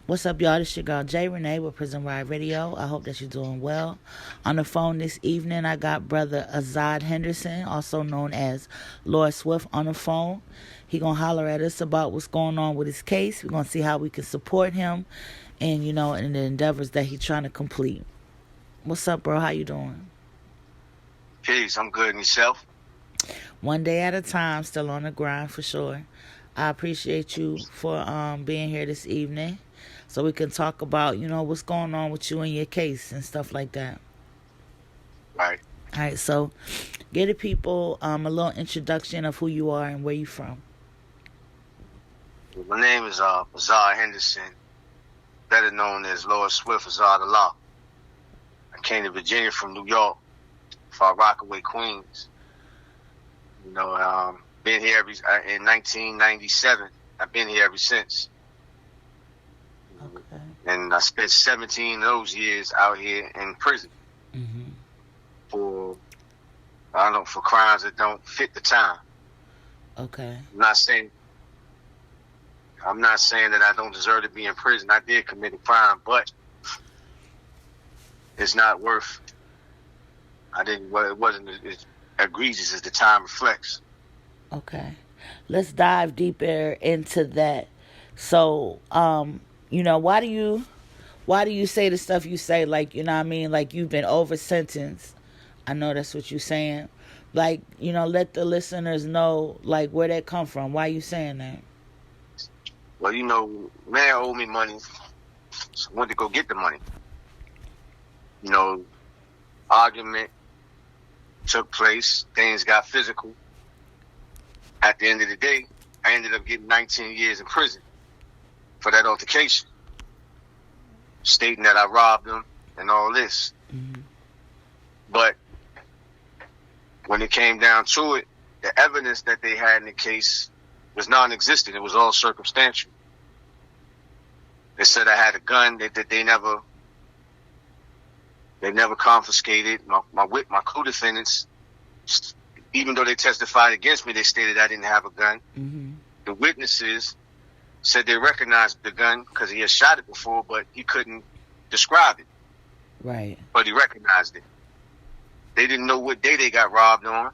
What's up, y'all? This your girl Jay Renee with Prison Riot Radio. I hope that you're doing well. On the phone this evening, I got brother Azad Henderson, also known as Lord Swift, on the phone. He gonna holler at us about what's going on with his case. We're gonna see how we can support him, and in the endeavors that he's trying to complete. What's up, bro? How you doing? Peace. I'm good. And yourself? One day at a time, still on the grind for sure. I appreciate you for being here this evening, so we can talk about what's going on with you and your case and stuff like that. Right. All right, so give the people a little introduction of who you are and where you from. My name is Azad Henderson, better known as Lord Swift Azad Allah. I came to Virginia from New York, Far Rockaway, Queens. Been here in 1997. I've been here ever since. Okay. And I spent 17 of those years out here in prison for crimes that don't fit the time. Okay. I'm not saying that I don't deserve to be in prison. I did commit a crime, but it's not worth. It wasn't as egregious as the time reflects. Okay. Let's dive deeper into that. So, why do you say the stuff you say? Like, like you've been over sentenced. I know that's what you're saying. Like, let the listeners know, like, where that come from. Why you saying that? Well, man owed me money, so I went to go get the money. Argument took place. Things got physical. At the end of the day, I ended up getting 19 years in prison for that altercation, stating that I robbed them and all this. Mm-hmm. But when it came down to it, the evidence that they had in the case was non-existent. It was all circumstantial. They said I had a gun that they never confiscated. My co-defendants, even though they testified against me, they stated I didn't have a gun. Mm-hmm. The witnesses said they recognized the gun because he had shot it before, but he couldn't describe it. Right. But he recognized it. They didn't know what day they got robbed on.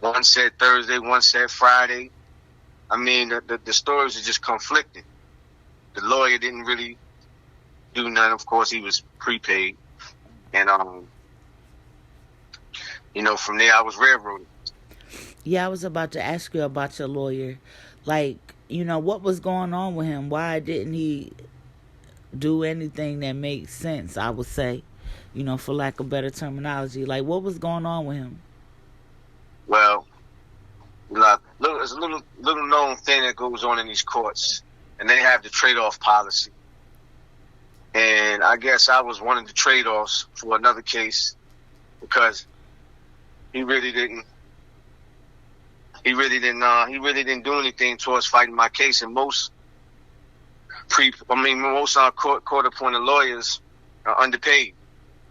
One said Thursday, one said Friday. I mean, the stories are just conflicting. The lawyer didn't really do none. Of course, he was prepaid. And, from there I was railroaded. Yeah, I was about to ask you about your lawyer. Like, what was going on with him? Why didn't he do anything that makes sense, I would say, for lack of better terminology? Like, what was going on with him? Well, there's a little known thing that goes on in these courts, and they have the trade-off policy. And I guess I was one of the trade-offs for another case because he really didn't do anything towards fighting my case. And most court-appointed lawyers are underpaid,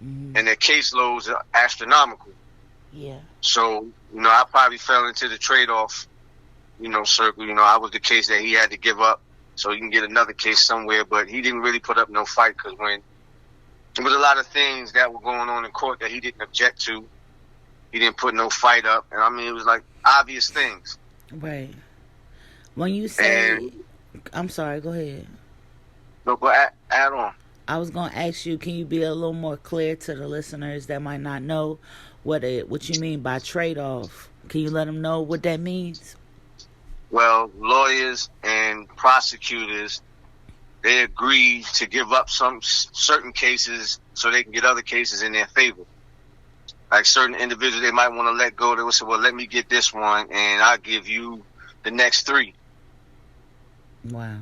and their caseloads are astronomical. Yeah. So, I probably fell into the trade-off, circle. I was the case that he had to give up so he can get another case somewhere, but he didn't really put up no fight because when there was a lot of things that were going on in court that he didn't object to, he didn't put no fight up. And it was like obvious things. Right. When you say, I'm sorry, go ahead. No, but add on. I was going to ask you, can you be a little more clear to the listeners that might not know what you mean by trade-off? Can you let them know what that means? Well, lawyers and prosecutors, they agree to give up some certain cases so they can get other cases in their favor. Like certain individuals, they might want to let go. They will say, well, let me get this one, and I'll give you the next 3. Wow.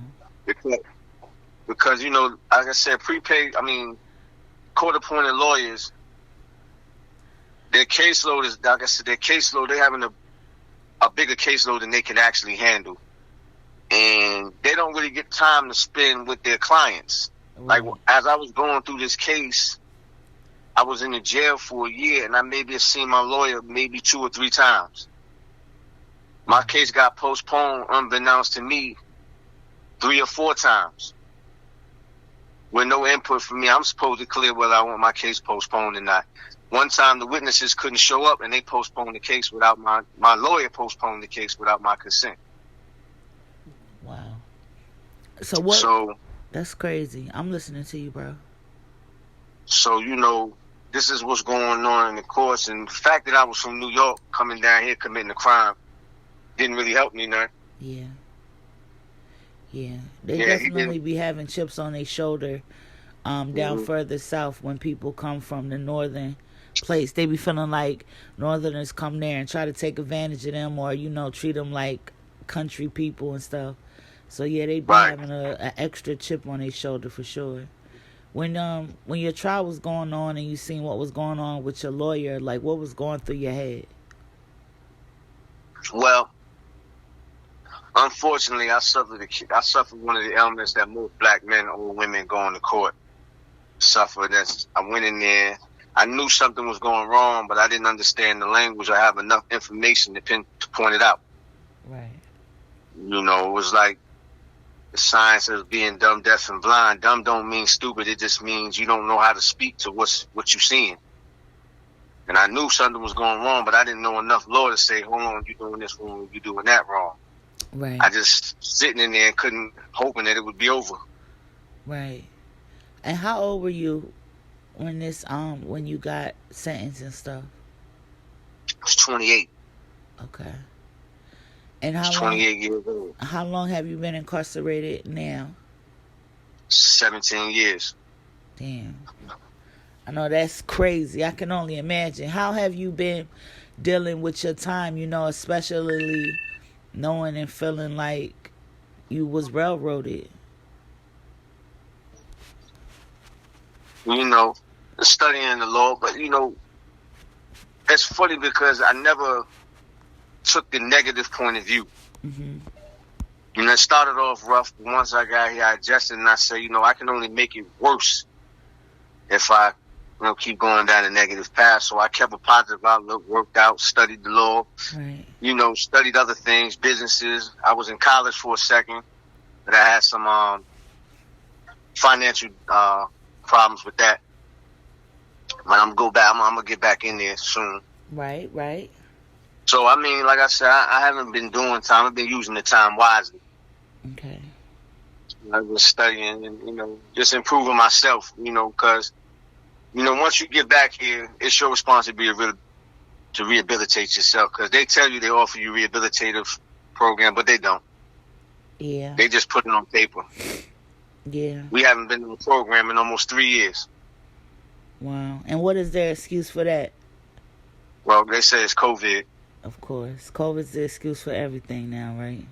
Because like I said, court-appointed lawyers, their caseload is, like I said, they're having a bigger caseload than they can actually handle. And they don't really get time to spend with their clients. Like, as I was going through this case, I was in the jail for a year, and I maybe have seen my lawyer maybe 2 or 3 times. My case got postponed unbeknownst to me 3 or 4 times. with no input from me. I'm supposed to clear whether I want my case postponed or not. One time the witnesses couldn't show up and they postponed the case without my lawyer postponed the case without my consent. Wow. So what? So that's crazy. I'm listening to you, bro. So, this is what's going on in the courts. And the fact that I was from New York coming down here committing a crime didn't really help me none. Yeah. Yeah. They definitely be having chips on their shoulder down further south when people come from the northern place. They be feeling like northerners come there and try to take advantage of them or, treat them like country people and stuff. So, yeah, they be having an extra chip on their shoulder for sure. When your trial was going on and you seen what was going on with your lawyer, like what was going through your head? Well, unfortunately, I suffered one of the ailments that most black men or women going to court suffer. I went in there. I knew something was going wrong, but I didn't understand the language or have enough information to point it out. Right. It was like the science of being dumb, deaf, and blind. Dumb don't mean stupid. It just means you don't know how to speak to what you're seeing. And I knew something was going wrong, but I didn't know enough law to say, hold on, you're doing this wrong, you're doing that wrong. Right. I just sitting in there and hoping that it would be over. Right. And how old were you when you got sentenced and stuff? I was 28. Okay. And how 28 years old. How long have you been incarcerated now? 17 years. Damn. I know that's crazy. I can only imagine. How have you been dealing with your time, especially knowing and feeling like you was railroaded? Studying the law, but it's funny because I never took the negative point of view. Mm-hmm. It started off rough, but once I got here, I adjusted and I said, I can only make it worse if I, keep going down the negative path. So I kept a positive outlook, worked out, studied the law, right. Studied other things, businesses. I was in college for a second, but I had some financial problems with that. But I'm gonna get back in there soon. Right. So, like I said, I haven't been doing time. I've been using the time wisely. Okay. I've been studying and, just improving myself, because, once you get back here, it's your responsibility to rehabilitate yourself. Because they tell you they offer you rehabilitative program, but they don't. Yeah. They just put it on paper. Yeah. We haven't been in the program in almost 3 years. Wow. And what is their excuse for that? Well, they say it's COVID. Of course. COVID's the excuse for everything now, right?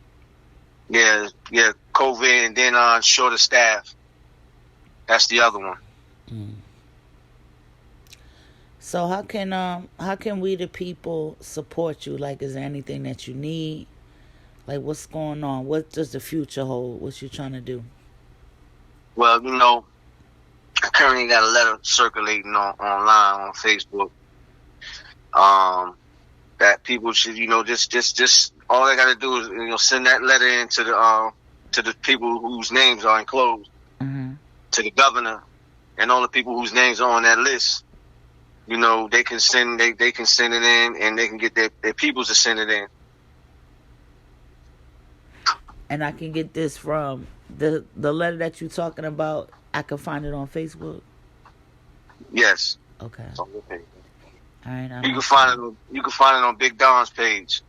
Yeah, COVID, and then shorter staff. That's the other one. Mm. So how can we the people support you? Like, is there anything that you need? Like, what's going on? What does the future hold? What you trying to do? Well, I currently got a letter circulating online on Facebook. That people should, just all they got to do is, send that letter in to the people whose names are enclosed, mm-hmm. to the governor, and all the people whose names are on that list. They can send it in, and they can get their people to send it in. And I can get this from the letter that you're talking about. I can find it on Facebook. Yes. Okay. All right. You can find it on Big Don's page.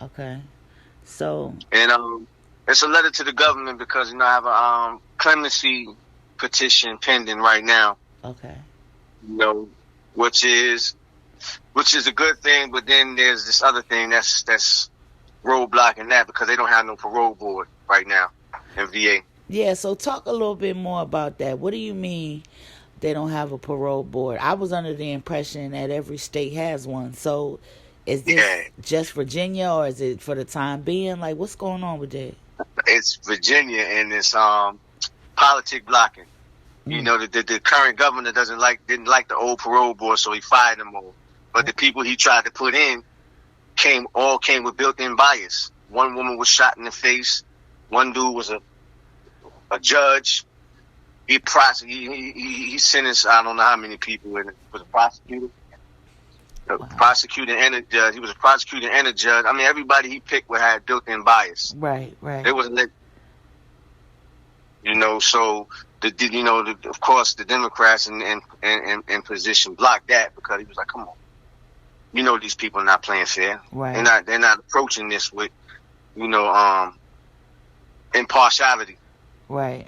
Okay. So. And it's a letter to the government because I have a clemency petition pending right now. Okay. Which is a good thing, but then there's this other thing that's roadblocking that because they don't have no parole board right now in VA. Yeah, so talk a little bit more about that. What do you mean they don't have a parole board? I was under the impression that every state has one. So is this just Virginia, or is it for the time being? Like, what's going on with that? It's Virginia, and it's politic blocking. The current governor didn't like the old parole board, so he fired them all. But the people he tried to put in came with built-in bias. One woman was shot in the face. One dude was a judge. he sentenced I don't know how many people, and was a prosecutor. Prosecutor and a judge. He was a prosecutor and a judge. I mean, everybody he picked had built-in bias. Right. They wasn't let, so of course the Democrats in position blocked that because he was like, come on, these people are not playing fair. Right. They're not approaching this with, impartiality. Right.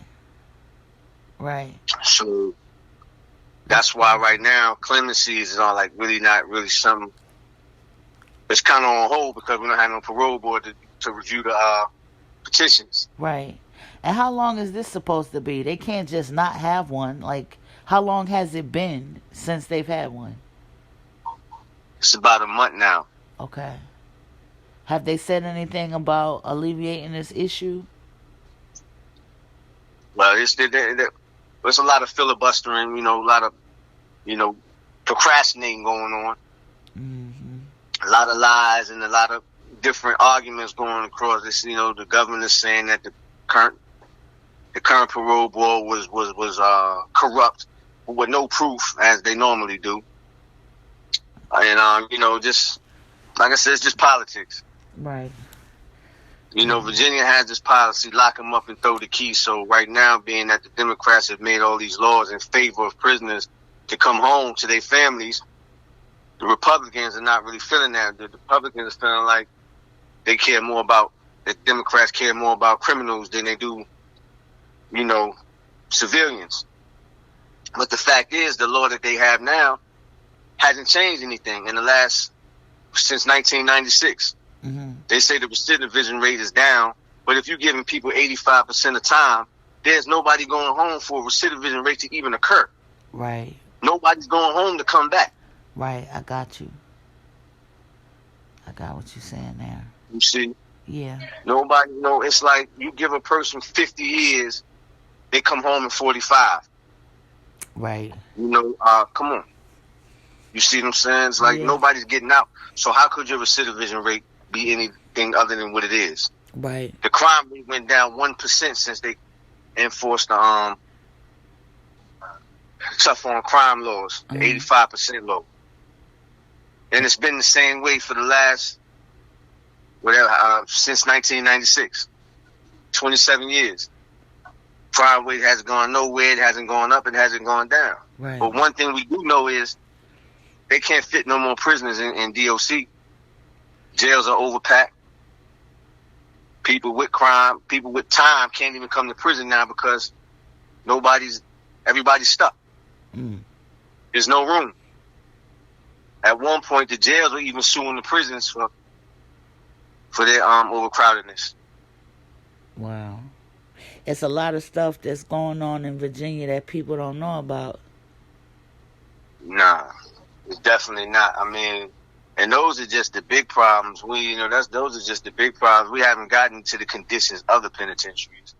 So that's why right now clemencies are like really not really something. It's kind of on hold because we don't have no parole board to review the petitions. Right. And how long is this supposed to be? They can't just not have one. Like, how long has it been since they've had one? It's about a month now. Okay. Have they said anything about alleviating this issue? Well, there's a lot of filibustering, a lot of, procrastinating going on. Mm-hmm. A lot of lies and a lot of different arguments going across this. The government is saying that the current parole board was corrupt with no proof, as they normally do. And just like I said, it's just politics. Right. Virginia has this policy, lock them up and throw the key. So right now, being that the Democrats have made all these laws in favor of prisoners to come home to their families, the Republicans are not really feeling that. The Republicans are feeling like the Democrats care more about criminals than they do, civilians. But the fact is, the law that they have now hasn't changed anything since 1996. Mm-hmm. They say the recidivism rate is down, but if you're giving people 85% of time, there's nobody going home for a recidivism rate to even occur. Right. Nobody's going home to come back. Right. I got you. I got what you're saying there. You see? Yeah. Nobody, it's like you give a person 50 years, they come home in 45. Right. Come on. You see what I'm saying? It's like nobody's getting out. So how could your recidivism rate be anything other than what it is? Right. The crime rate went down 1% since they enforced the tough on crime laws, the 85% law. And it's been the same way for the last since 1996. 27 years. Crime rate hasn't gone nowhere, it hasn't gone up, it hasn't gone down. Right. But one thing we do know is they can't fit no more prisoners in DOC. Jails are overpacked. People with crime, people with time can't even come to prison now because everybody's stuck. There's no room. At one point, the jails were even suing the prisons for their overcrowdedness. Wow. It's a lot of stuff that's going on in Virginia that people don't know about. Nah. It's definitely not. I mean, and those are just the big problems. Those are just the big problems. We haven't gotten to the conditions of the penitentiaries.